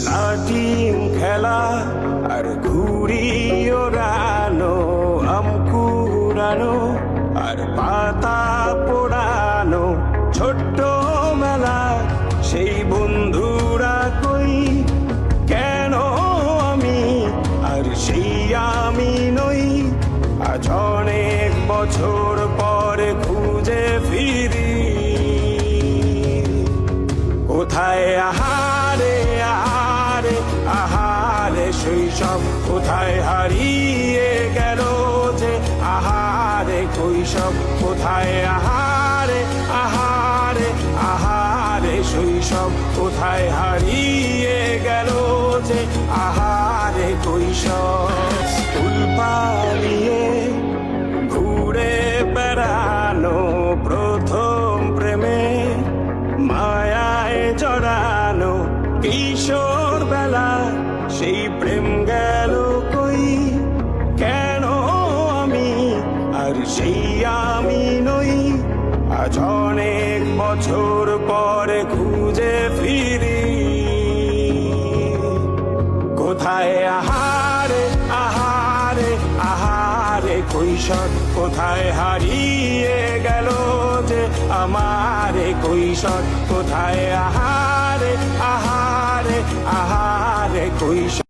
লাটিম খেলা আর ঘুড়ি ওড়ানো, আম কুড়ানো আর পাতা পোড়ানো, ছোট্ট মেলা সেই বন্ধুরা কই, কেন আমি আর সেই আমি নই। আজ অনেক বছর পরে খুঁজে ফিরি, কোথায় আহারে আহারে আহারে শৈশব, কোথায় হারিয়ে গেল যে আহারে কৈশব, কোথায় আহারে আহারে আহারে শৈশব, কোথায় হারিয়ে গেল যে আহারে কৈশব। স্কুল পালিয়ে ঘুরে বেড়ানো, প্রথম প্রেমে মায়ায় জড়ানো, কিশোর বেলা সেই প্রেম গেল কই, কেন আমি আর সেই আমি নই। আজ অনেক বছর পরে খুঁজে ফিরি, কোথায় আহারে আহারে আহারে কৈশোর, কোথায় হারিয়ে গেল যে আমারে কৈশোর, কোথায় আহারে আহারে আহারে কৈশোর।